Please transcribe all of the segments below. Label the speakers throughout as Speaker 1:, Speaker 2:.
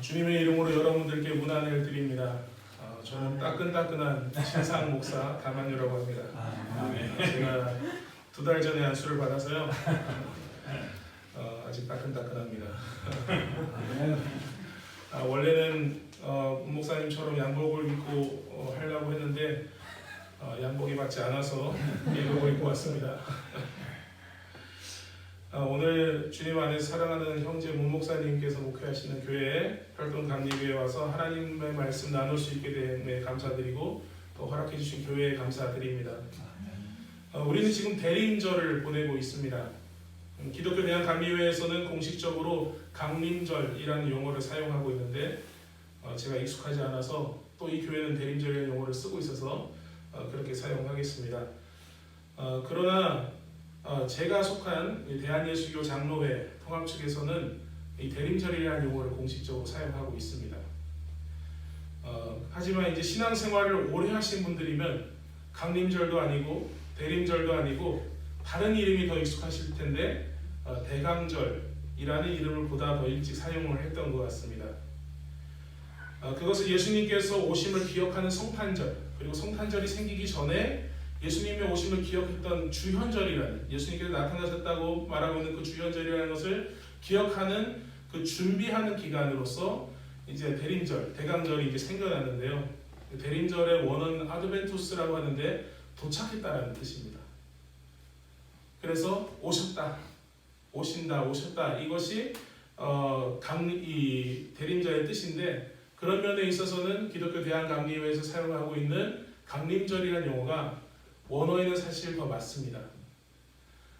Speaker 1: 주님의 이름으로 여러분들께 문안을 드립니다. 저는 따끈따끈한 신상 목사 다만유라고 합니다. 제가 2달 전에 안수를 받아서요. 아직 따끈따끈합니다. 원래는 목사님처럼 양복을 입고 하려고 했는데 양복이 맞지 않아서 예복을 입고 왔습니다. 오늘 주님 안에서 사랑하는 형제 문 목사님께서 목회하시는 교회 별동 감리교회에 와서 하나님의 말씀 나눌 수 있게 됨에 감사드리고 또 허락해 주신 교회에 감사드립니다. 우리는 지금 대림절을 보내고 있습니다. 기독교 대한감리교회에서는 공식적으로 강림절이라는 용어를 사용하고 있는데 제가 익숙하지 않아서 또 이 교회는 대림절이라는 용어를 쓰고 있어서 그렇게 사용하겠습니다. 그러나 제가 속한 대한예수교 장로회 통합 측에서는 이 대림절이라는 용어를 공식적으로 사용하고 있습니다. 하지만 이제 신앙생활을 오래 하신 분들이면 강림절도 아니고 대림절도 아니고 다른 이름이 더 익숙하실 텐데 대강절이라는 이름을 보다 더 일찍 사용을 했던 것 같습니다. 그것은 예수님께서 오심을 기억하는 성탄절, 그리고 성탄절이 생기기 전에 예수님의 오심을 기억했던 주현절이라는, 예수님께서 나타나셨다고 말하고 있는 그 주현절이라는 것을 기억하는 그 준비하는 기간으로서 이제 대림절, 대강절이 이제 생겨났는데요. 대림절의 원어는 아드벤투스라고 하는데 도착했다라는 뜻입니다. 그래서 오셨다, 오신다, 오셨다, 이것이 이 대림절의 뜻인데, 그런 면에 있어서는 기독교 대한감리교회에서 사용하고 있는 강림절이라는 용어가 원어에는 사실 더 맞습니다.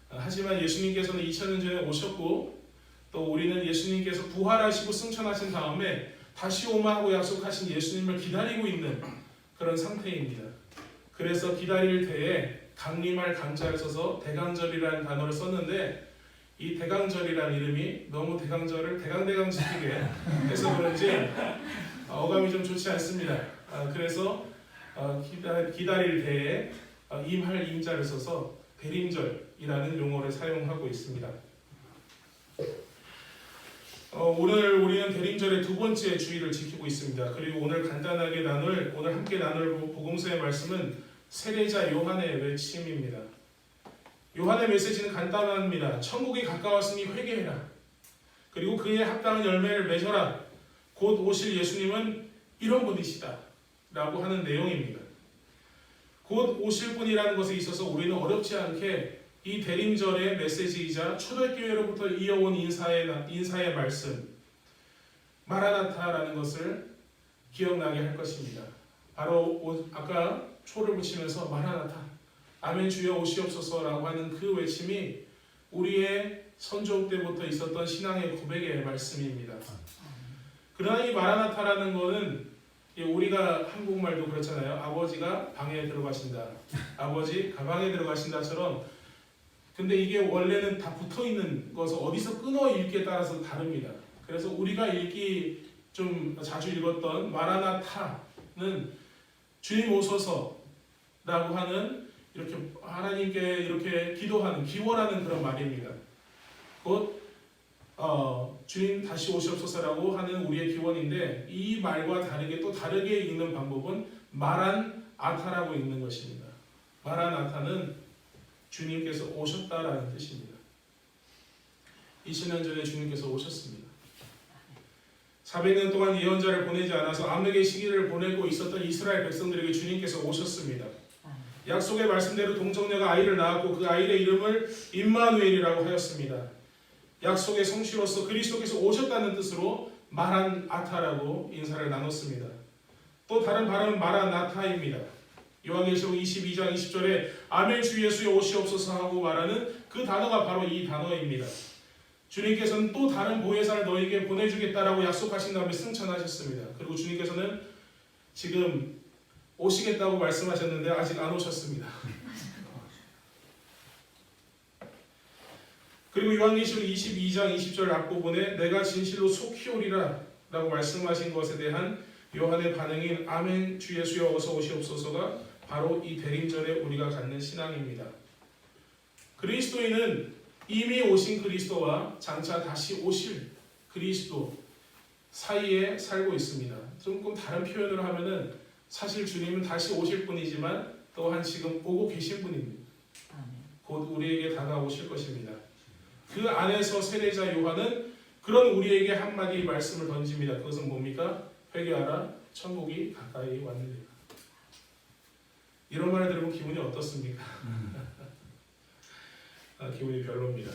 Speaker 1: 하지만 예수님께서는 2000년 전에 오셨고 또 우리는 예수님께서 부활하시고 승천하신 다음에 다시 오마 하고 약속하신 예수님을 기다리고 있는 그런 상태입니다. 그래서 기다릴 때에 강림할 강자를 써서 대강절이라는 단어를 썼는데, 이 대강절이라는 이름이 너무 대강절을 대강대강 지키게 해서 그런지 어감이 좀 좋지 않습니다. 그래서 기다릴 때에 임할 임자를 써서 대림절이라는 용어를 사용하고 있습니다. 오늘 우리는 대림절의 두 번째 주일을 지키고 있습니다. 그리고 오늘 함께 나눌 복음서의 말씀은 세례자 요한의 외침입니다. 요한의 메시지는 간단합니다. 천국이 가까웠으니 회개해라. 그리고 그에 합당한 열매를 맺어라. 곧 오실 예수님은 이런 분이시다 라고 하는 내용입니다. 곧 오실 분이라는 것에 있어서 우리는 어렵지 않게 이 대림절의 메시지이자 초대교회로부터 이어온 인사의 말씀 마라나타라는 것을 기억나게 할 것입니다. 바로 아까 초를 붙이면서 마라나타, 아멘 주여 오시옵소서라고 하는 그 외침이 우리의 선조 때부터 있었던 신앙의 고백의 말씀입니다. 그러나 이 마라나타라는 것은 우리가 한국말도 그렇잖아요. 아버지가 방에 들어가신다, 아버지 가방에 들어가신다처럼, 근데 이게 원래는 다 붙어있는 것을 어디서 끊어 읽기에 따라서 다릅니다. 그래서 우리가 읽기 좀 자주 읽었던 마라나타는 주님 오소서라고 하는, 이렇게 하나님께 이렇게 기도하는, 기원하는 그런 말입니다. 곧 주님 다시 오시옵소서라고 하는 우리의 기원인데, 이 말과 다르게 또 다르게 읽는 방법은 마란아타라고 읽는 것입니다. 마란아타는 주님께서 오셨다라는 뜻입니다. 2000년 전에 주님께서 오셨습니다. 400년 동안 예언자를 보내지 않아서 암흑의 시기를 보내고 있었던 이스라엘 백성들에게 주님께서 오셨습니다. 약속의 말씀대로 동정녀가 아이를 낳았고 그 아이의 이름을 임마누엘이라고 하였습니다. 약속의 성취로서 그리스도께서 오셨다는 뜻으로 마란아타라고 인사를 나눴습니다. 또 다른 발음은 마라나타입니다. 요한계시록 22장 20절에 아멘 주 예수여 오시옵소서 하고 말하는 그 단어가 바로 이 단어입니다. 주님께서는 또 다른 보혜사를 너에게 보내주겠다라고 약속하신 다음에 승천하셨습니다. 그리고 주님께서는 지금 오시겠다고 말씀하셨는데 아직 안 오셨습니다. 그리고 요한계시록 22장 20절 앞부분에 내가 진실로 속히 오리라 라고 말씀하신 것에 대한 요한의 반응인 아멘 주 예수여 어서 오시옵소서가 바로 이 대림절에 우리가 갖는 신앙입니다. 그리스도인은 이미 오신 그리스도와 장차 다시 오실 그리스도, 사이에 살고 있습니다. 조금 다른 표현으로 하면은 사실 주님은 다시 오실 분이지만 또한 지금 오고 계신 분입니다. 곧 우리에게 다가오실 것입니다. 그 안에서 세례자 요한은 그런 우리에게 한마디 말씀을 던집니다. 그것은 뭡니까? 회개하라, 천국이 가까이 왔느니라. 이런 말을 들으면 기분이 어떻습니까? 기분이 별로입니다.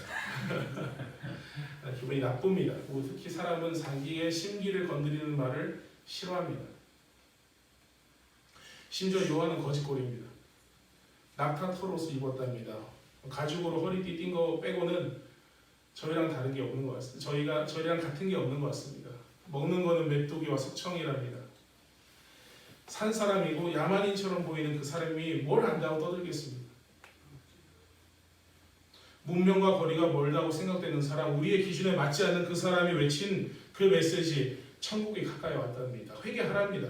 Speaker 1: 기분이 나쁩니다. 특히 사람은 자기의 심기를 건드리는 말을 싫어합니다. 심지어 요한은 거짓골입니다. 낙타털옷을 입었답니다. 가죽으로 허리띠 띈 거 빼고는 저희랑 다른 게 없는 것 같습니다. 저희랑 같은 게 없는 것 같습니다. 먹는 거는 메뚜기와 석청이랍니다. 산 사람이고 야만인처럼 보이는 그 사람이 뭘 안다고 떠들겠습니까? 문명과 거리가 멀다고 생각되는 사람, 우리의 기준에 맞지 않는 그 사람이 외친 그 메시지, 천국이 가까이 왔답니다. 회개하랍니다.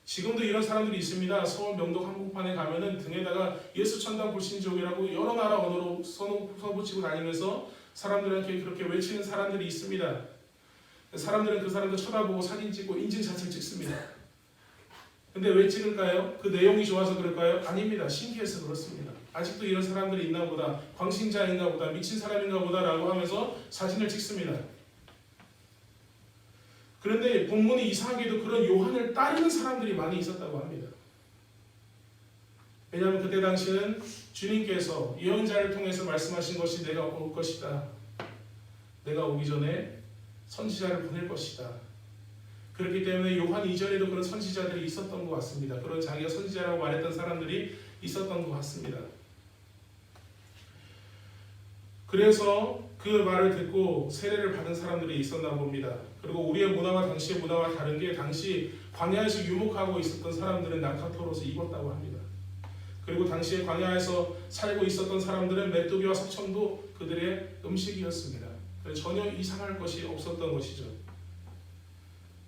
Speaker 1: 지금도 이런 사람들이 있습니다. 서울 명동 한복판에 가면은 등에다가 예수 천당 불신족이라고 여러 나라 언어로 써붙이고 다니면서 사람들한테 그렇게 외치는 사람들이 있습니다. 사람들은 그 사람들 쳐다보고 사진 찍고 인증샷을 찍습니다. 근데 왜 찍을까요? 그 내용이 좋아서 그럴까요? 아닙니다. 신기해서 그렇습니다. 아직도 이런 사람들이 있나 보다, 광신자인가 보다, 미친 사람인가 보다 라고 하면서 사진을 찍습니다. 그런데 본문이 이상하게도 그런 요한을 따르는 사람들이 많이 있었다고 합니다. 왜냐하면 그때 당시는 주님께서 예언자를 통해서 말씀하신 것이 내가 올 것이다. 내가 오기 전에 선지자를 보낼 것이다. 그렇기 때문에 요한 이전에도 그런 선지자들이 있었던 것 같습니다. 그런 자기가 선지자라고 말했던 사람들이 있었던 것 같습니다. 그래서 그 말을 듣고 세례를 받은 사람들이 있었나 봅니다. 그리고 우리의 문화와 당시의 문화와 다른 게 당시 광야에서 유목하고 있었던 사람들은 낙타털옷을 입었다고 합니다. 그리고 당시에 광야에서 살고 있었던 사람들은 메뚜기와 석청도 그들의 음식이었습니다. 전혀 이상할 것이 없었던 것이죠.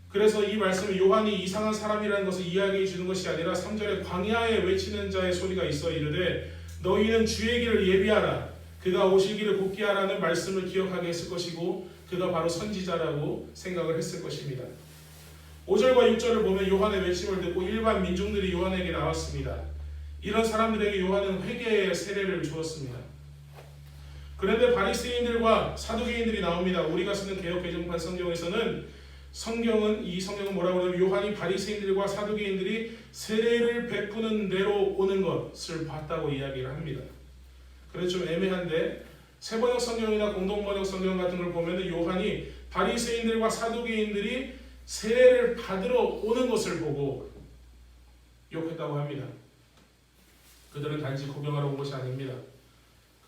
Speaker 1: 그래서 이 말씀은 요한이 이상한 사람이라는 것을 이야기해 주는 것이 아니라 3절에 광야에 외치는 자의 소리가 있어 이르되 너희는 주의 길을 예비하라 그가 오실 길을 곧게 하라는 말씀을 기억하게 했을 것이고 그가 바로 선지자라고 생각을 했을 것입니다. 5절과 6절을 보면 요한의 외침을 듣고 일반 민중들이 요한에게 나왔습니다. 이런 사람들에게 요한은 회개의 세례를 주었습니다. 그런데 바리새인들과 사두개인들이 나옵니다. 우리가 쓰는 개역 개정판 성경에서는 이 성경은 뭐라고 하냐면 요한이 바리새인들과 사두개인들이 세례를 베푸는 대로 오는 것을 봤다고 이야기를 합니다. 그래서 좀 애매한데 세번역 성경이나 공동번역 성경 같은 걸 보면 요한이 바리새인들과 사두개인들이 세례를 받으러 오는 것을 보고 욕했다고 합니다. 그들은 단지 구경하러 온 것이 아닙니다.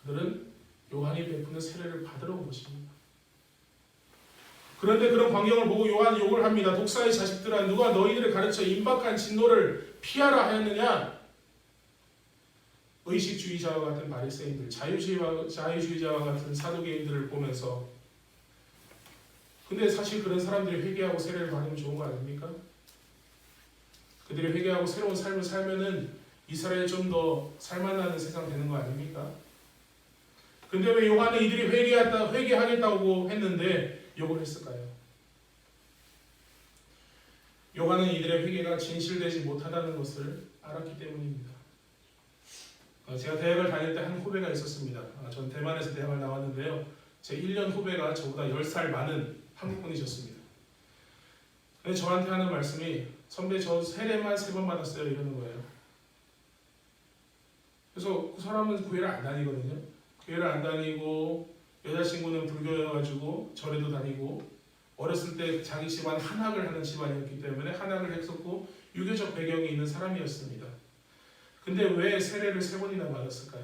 Speaker 1: 그들은 요한이 베푸는 세례를 받으러 온 것입니다. 그런데 그런 광경을 보고 요한이 욕을 합니다. 독사의 자식들아 누가 너희들을 가르쳐 임박한 진노를 피하라 하였느냐? 의식주의자와 같은 바리새인들, 자유주의자와 같은 사두개인들을 보면서 근데 사실 그런 사람들이 회개하고 세례를 받으면 좋은 거 아닙니까? 그들이 회개하고 새로운 삶을 살면은 이스라엘이 좀 더 살만한 세상 되는 거 아닙니까? 근데 왜 요한은 이들이 회개하겠다고 했는데 욕을 했을까요? 요한은 이들의 회개가 진실되지 못하다는 것을 알았기 때문입니다. 제가 대학을 다닐 때 한 후배가 있었습니다. 전 대만에서 대학을 나왔는데요. 제 1년 후배가 저보다 10살 많은 한국분이셨습니다. 근데 저한테 하는 말씀이 선배 저 세례만 3번 받았어요 이러는 거예요. 그래서 그 사람은 교회를 안 다니거든요. 교회를 안 다니고 여자친구는 불교여가지고 절에도 다니고 어렸을 때 자기 집안 한학을 하는 집안이었기 때문에 한학을 했었고 유교적 배경이 있는 사람이었습니다. 근데 왜 세례를 3번이나 받았을까요?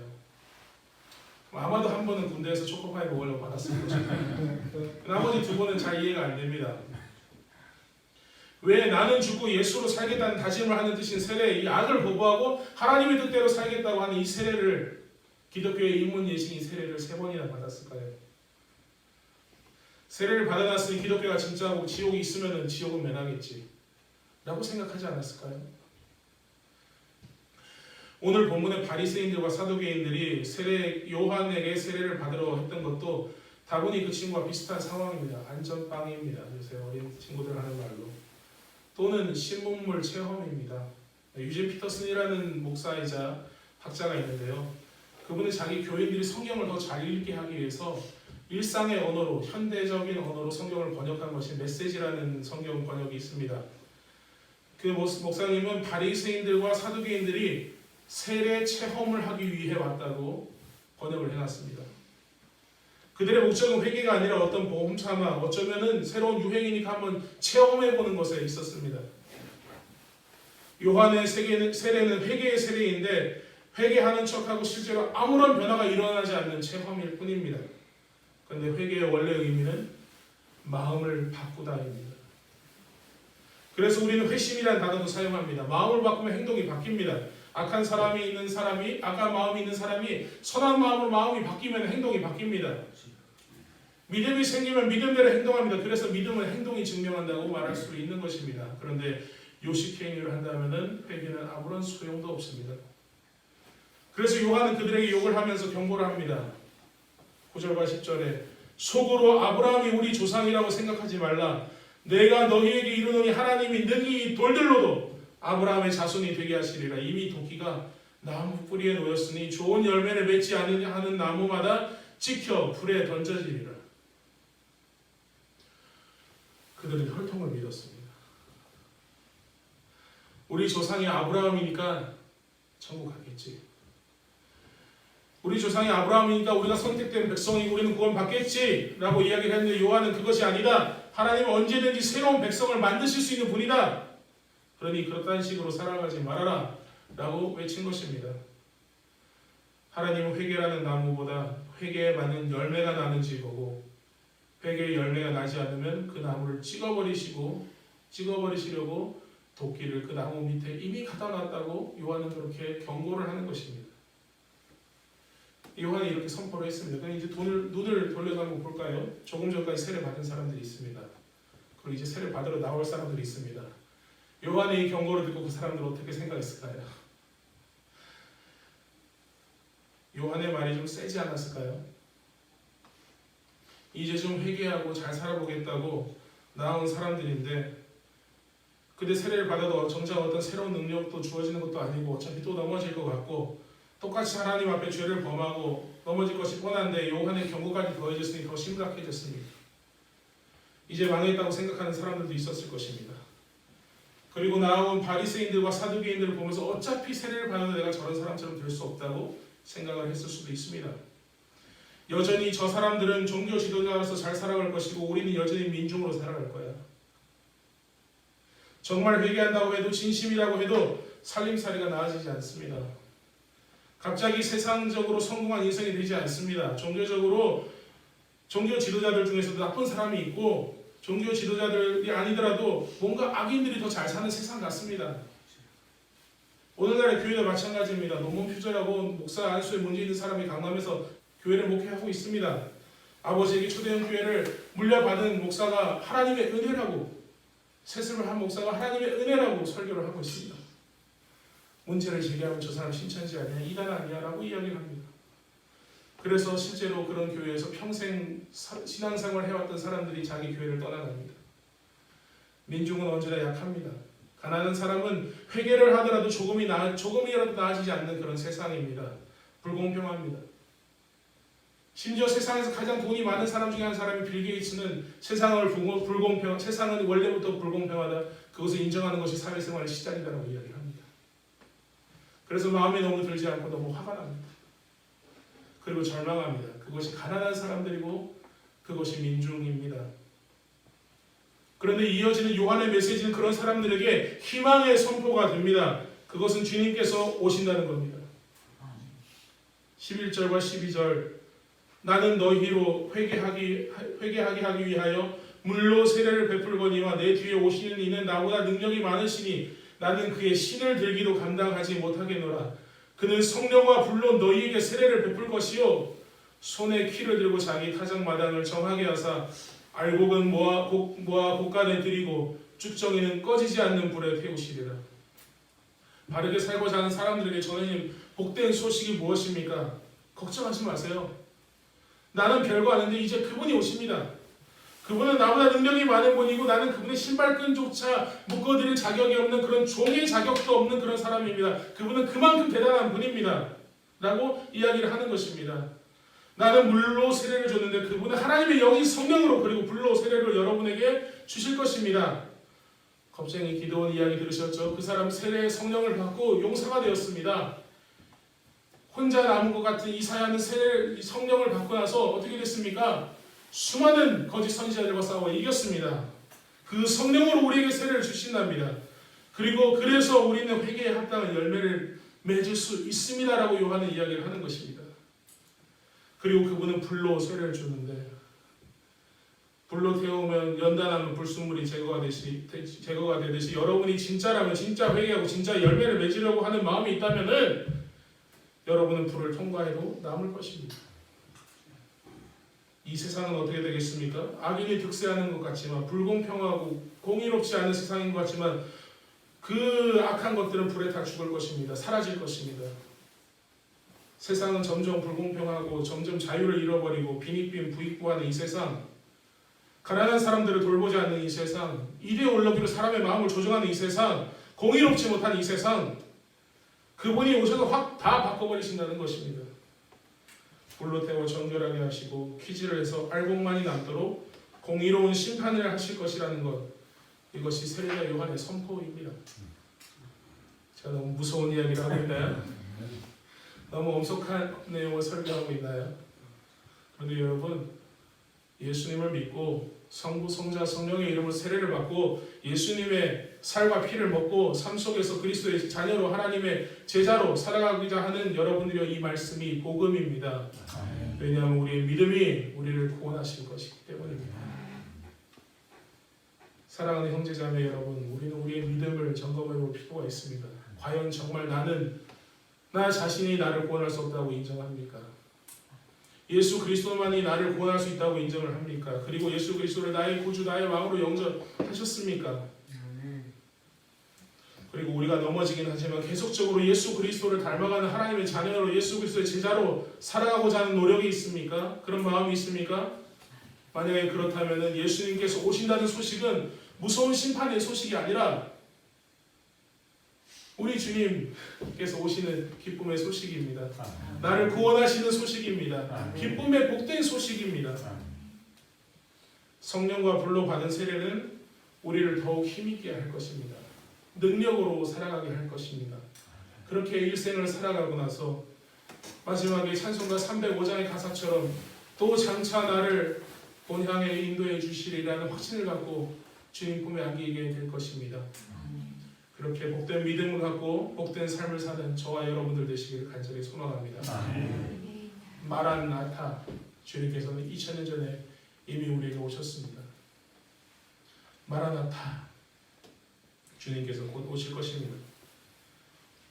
Speaker 1: 아마도 한 번은 군대에서 초코파이 먹으려고 받았을 것입니다. 나머지 2번은 잘 이해가 안 됩니다. 왜 나는 죽고 예수로 살겠다는 다짐을 하는 뜻인 세례, 이 악을 거부하고 하나님의 뜻대로 살겠다고 하는 이 세례를 기독교의 인문 예식인 세례를 3번이나 받았을까요? 세례를 받아놨으니 기독교가 진짜고 지옥이 있으면 지옥은 면하겠지 라고 생각하지 않았을까요? 오늘 본문의 바리새인들과 사두개인들이 요한에게 세례를 받으러 했던 것도 다분히 그 친구와 비슷한 상황입니다. 안전빵입니다. 요새 어린 친구들 하는 말로. 또는 신문물 체험입니다. 유진 피터슨이라는 목사이자 학자가 있는데요. 그분은 자기 교인들이 성경을 더 잘 읽게 하기 위해서 일상의 언어로, 현대적인 언어로 성경을 번역한 것이 메시지라는 성경 번역이 있습니다. 그 목사님은 바리새인들과 사두개인들이 세례 체험을 하기 위해 왔다고 번역을 해놨습니다. 그들의 목적은 회개가 아니라 어떤 보험 삼아 어쩌면은 새로운 유행이니까 한번 체험해보는 것에 있었습니다. 요한의 세례는 회개의 세례인데 회개하는 척하고 실제로 아무런 변화가 일어나지 않는 체험일 뿐입니다. 그런데 회개의 원래 의미는 마음을 바꾸다입니다. 그래서 우리는 회심이라는 단어도 사용합니다. 마음을 바꾸면 행동이 바뀝니다. 악한 사람이 있는 사람이, 악한 마음이 있는 사람이 선한 마음으로 마음이 바뀌면 행동이 바뀝니다. 믿음이 생기면 믿음대로 행동합니다. 그래서 믿음은 행동이 증명한다고 말할 수 있는 것입니다. 그런데 요식행위를 한다면 회개는 아무런 소용도 없습니다. 그래서 요한은 그들에게 욕을 하면서 경고를 합니다. 9절과 10절에 속으로 아브라함이 우리 조상이라고 생각하지 말라. 내가 너희에게 이르노니 하나님이 능히 돌들로도 아브라함의 자손이 되게 하시리라. 이미 도끼가 나무 뿌리에 놓였으니 좋은 열매를 맺지 않는 나무마다 찍혀 불에 던져지리라. 그들은 혈통을 믿었습니다. 우리 조상이 아브라함이니까 천국 가겠지. 우리 조상이 아브라함이니까 우리가 선택된 백성이고 우리는 구원 받겠지 라고 이야기를 했는데 요한은 그것이 아니다. 하나님은 언제든지 새로운 백성을 만드실 수 있는 분이다. 그러니 그렇다는 식으로 살아가지 말아라 라고 외친 것입니다. 하나님은 회개라는 나무보다 회개에 맞는 열매가 나는지 보고 회개의 열매가 나지 않으면 그 나무를 찍어버리시려고 도끼를 그 나무 밑에 이미 갖다 놨다고 요한은 그렇게 경고를 하는 것입니다. 요한이 이렇게 선포를 했습니다. 그럼 이제 눈을 돌려서 한번 볼까요? 조금 전까지 세례 받은 사람들이 있습니다. 그리고 이제 세례 받으러 나올 사람들이 있습니다. 요한의 이 경고를 듣고 그 사람들은 어떻게 생각했을까요? 요한의 말이 좀 세지 않았을까요? 이제 좀 회개하고 잘 살아보겠다고 나온 사람들인데 근데 세례를 받아도 정작 어떤 새로운 능력도 주어지는 것도 아니고 어차피 또 넘어질 것 같고 똑같이 하나님 앞에 죄를 범하고 넘어질 것이 뻔한데 요한의 경고까지 더해졌으니 더 심각해졌습니다. 이제 망했다고 생각하는 사람들도 있었을 것입니다. 그리고 나온 바리새인들과 사두개인들을 보면서 어차피 세례를 받아도 내가 저런 사람처럼 될 수 없다고 생각을 했을 수도 있습니다. 여전히 저 사람들은 종교 지도자로서 잘 살아갈 것이고 우리는 여전히 민중으로 살아갈 거야. 정말 회개한다고 해도 진심이라고 해도 살림살이가 나아지지 않습니다. 갑자기 세상적으로 성공한 인생이 되지 않습니다. 종교 지도자들 중에서도 나쁜 사람이 있고 종교 지도자들이 아니더라도 뭔가 악인들이 더 잘 사는 세상 같습니다. 오늘날의 교회도 마찬가지입니다. 논문 표절하고 목사 안수에 문제 있는 사람이 강남에서 교회를 목회하고 있습니다. 아버지에게 초대형 교회를 물려받은 목사가 하나님의 은혜라고 세습을 한 목사가 하나님의 은혜라고 설교를 하고 있습니다. 문제를 제기하면 저 사람 신천지 아니야? 이단 아니야? 라고 이야기를 합니다. 그래서 실제로 그런 교회에서 평생 신앙생활을 해왔던 사람들이 자기 교회를 떠나갑니다. 민중은 언제나 약합니다. 가난한 사람은 회개를 하더라도 조금이라도 나아지지 않는 그런 세상입니다. 불공평합니다. 심지어 세상에서 가장 돈이 많은 사람 중에 한 사람이 빌 게이츠는 세상은 원래부터 불공평하다. 그것을 인정하는 것이 사회생활의 시작이라고 이야기를 합니다. 그래서 마음에 너무 들지 않고 너무 화가 납니다. 그리고 절망합니다. 그것이 가난한 사람들이고 그것이 민중입니다. 그런데 이어지는 요한의 메시지는 그런 사람들에게 희망의 선포가 됩니다. 그것은 주님께서 오신다는 겁니다. 11절과 12절 나는 너희로 회개하게 하기 위하여 물로 세례를 베풀거니와 내 뒤에 오시는 이는 나보다 능력이 많으시니 나는 그의 신을 들기도 감당하지 못하겠노라. 그는 성령과 불로 너희에게 세례를 베풀 것이요 손에 키를 들고 자기 타작마당을 정하게 하사 알곡은 모아 곡간에 들이고 쭉정이는 꺼지지 않는 불에 태우시리라. 바르게 살고자 하는 사람들에게 저는 복된 소식이 무엇입니까? 걱정하지 마세요. 나는 별거 아닌데 이제 그분이 오십니다. 그분은 나보다 능력이 많은 분이고 나는 그분의 신발끈조차 묶어드릴 자격이 없는 그런 종의 자격도 없는 그런 사람입니다. 그분은 그만큼 대단한 분입니다. 라고 이야기를 하는 것입니다. 나는 물로 세례를 줬는데 그분은 하나님의 영이 성령으로 그리고 불로 세례를 여러분에게 주실 것입니다. 겁쟁이 기도원 이야기 들으셨죠? 그 사람 세례의 성령을 받고 용사가 되었습니다. 혼자 남은 것 같은 이사야는 성령을 받고 나서 어떻게 됐습니까? 수많은 거짓 선지자들과 싸워 이겼습니다. 그 성령으로 우리에게 세례를 주신답니다. 그리고 그래서 우리는 회개에 합당한 열매를 맺을 수 있습니다라고 요한은 이야기를 하는 것입니다. 그리고 그분은 불로 세례를 주는데 불로 태우면 연단하면 불순물이 제거가 되듯이 여러분이 진짜라면 진짜 회개하고 진짜 열매를 맺으려고 하는 마음이 있다면은 여러분은 불을 통과해도 남을 것입니다. 이 세상은 어떻게 되겠습니까? 악인이 득세하는 것 같지만 불공평하고 공의롭지 않은 세상인 것 같지만 그 악한 것들은 불에 다 죽을 것입니다. 사라질 것입니다. 세상은 점점 불공평하고 점점 자유를 잃어버리고 빈익빈 부익부하는 이 세상, 가난한 사람들을 돌보지 않는 이 세상, 이데올로기로 사람의 마음을 조종하는 이 세상, 공의롭지 못한 이 세상, 그분이 오셔서 확 다 바꿔버리신다는 것입니다. 불로 태워 정결하게 하시고 퀴즈를 해서 알곡만이 남도록 공의로운 심판을 하실 것이라는 것, 이것이 세례자 요한의 선포입니다. 제가 너무 무서운 이야기를 하고 있나요? 너무 엄숙한 내용을 설교하고 있나요? 그런데 여러분, 예수님을 믿고 성부, 성자, 성령의 이름으로 세례를 받고 예수님의 살과 피를 먹고 삶 속에서 그리스도의 자녀로 하나님의 제자로 살아가고자 하는 여러분들의 이 말씀이 복음입니다. 왜냐하면 우리의 믿음이 우리를 구원하실 것이기 때문입니다. 사랑하는 형제자매 여러분, 우리는 우리의 믿음을 점검해 볼 필요가 있습니다. 과연 정말 나는 나 자신이 나를 구원할 수 없다고 인정합니까? 예수 그리스도만이 나를 구원할 수 있다고 인정을 합니까? 그리고 예수 그리스도를 나의 구주, 나의 왕으로 영접하셨습니까? 그리고 우리가 넘어지긴 하지만 계속적으로 예수 그리스도를 닮아가는 하나님의 자녀로 예수 그리스도의 제자로 살아가고자 하는 노력이 있습니까? 그런 마음이 있습니까? 만약에 그렇다면 예수님께서 오신다는 소식은 무서운 심판의 소식이 아니라 우리 주님께서 오시는 기쁨의 소식입니다. 나를 구원하시는 소식입니다. 기쁨의 복된 소식입니다. 성령과 불로 받은 세례는 우리를 더욱 힘있게 할 것입니다. 능력으로 살아가게 할 것입니다. 그렇게 일생을 살아가고 나서 마지막에 찬송가 305장의 가사처럼 또 장차 나를 본향에 인도해 주시리라는 확신을 갖고 주님 품에 안기게 될 것입니다. 그렇게 복된 믿음을 갖고 복된 삶을 사는 저와 여러분들 되시기를 간절히 소망합니다. 마란나타, 주님께서는 2000년 전에 이미 우리에게 오셨습니다. 마라나타, 주님께서 곧 오실 것입니다.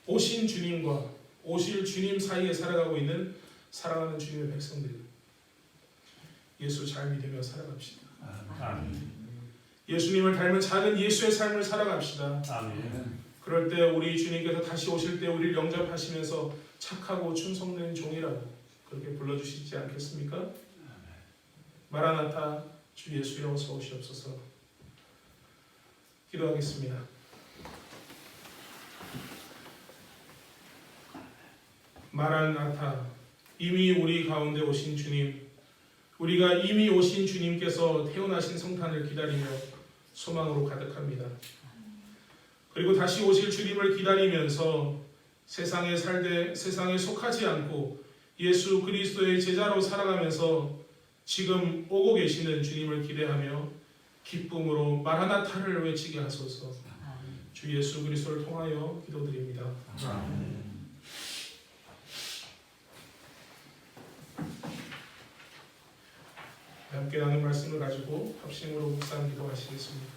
Speaker 1: 오신 주님과 오실 주님 사이에 살아가고 있는 사랑하는 주님의 백성들, 예수 잘 믿으며 살아갑시다. 예수님을 닮은 작은 예수의 삶을 살아갑시다. 그럴 때 우리 주님께서 다시 오실 때 우리를 영접하시면서 착하고 충성된 종이라고 그렇게 불러주시지 않겠습니까? 마라나타, 주 예수여 어서 오시옵소서. 기도하겠습니다. 마라나타, 이미 우리 가운데 오신 주님, 우리가 이미 오신 주님께서 태어나신 성탄을 기다리며 소망으로 가득합니다. 그리고 다시 오실 주님을 기다리면서 세상에 살되 세상에 속하지 않고 예수 그리스도의 제자로 살아가면서 지금 오고 계시는 주님을 기대하며 기쁨으로 마라나타를 외치게 하소서. 주 예수 그리스도를 통하여 기도드립니다. 함께 나눈 말씀을 가지고 합심으로 묵상 기도하시겠습니다.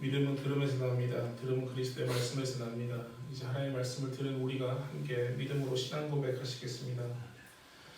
Speaker 1: 믿음은 들음에서 납니다. 들음은 그리스도의 말씀에서 납니다. 이제 하나님의 말씀을 들은 우리가 함께 믿음으로 신앙 고백하시겠습니다.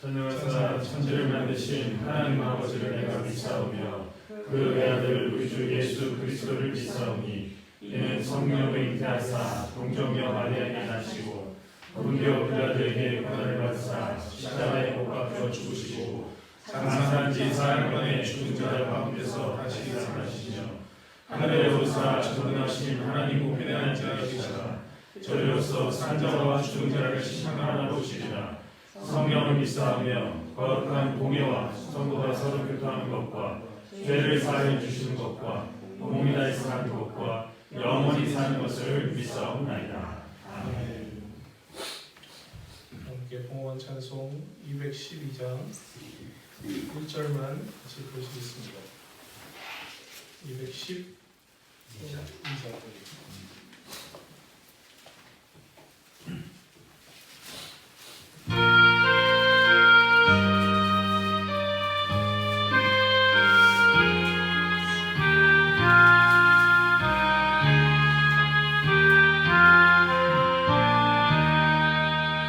Speaker 2: 전능하사 천지를 만드신 하나님 아버지를 내가 믿사오며 그 외아들 우리 주 예수 그리스도를 믿사오니 이는 성령으로 잉태하사 동정녀 마리아에게 나시고 본디오 빌라도에게 고난을 받으사 십자가에 못 박혀 죽으시고 장사한 지 사흘 만에 죽은 자 가운데서 다시 살아나시며 하늘에 오르사 전능하신 하나님 우편에 앉아 계시다. 저리로서 산자와 죽은 자를 심판하러 오시리라. 성령을 믿사하며 거룩한 공예와 성도가 서로 교통하는 것과 죄를 사하여 주시는 것과 몸이 다해 사는 것과 영원히 사는 것을 믿사옵나이다. 아멘.
Speaker 1: 함께 봉헌 찬송 212장 1절만 같이 보시겠습니다. 212장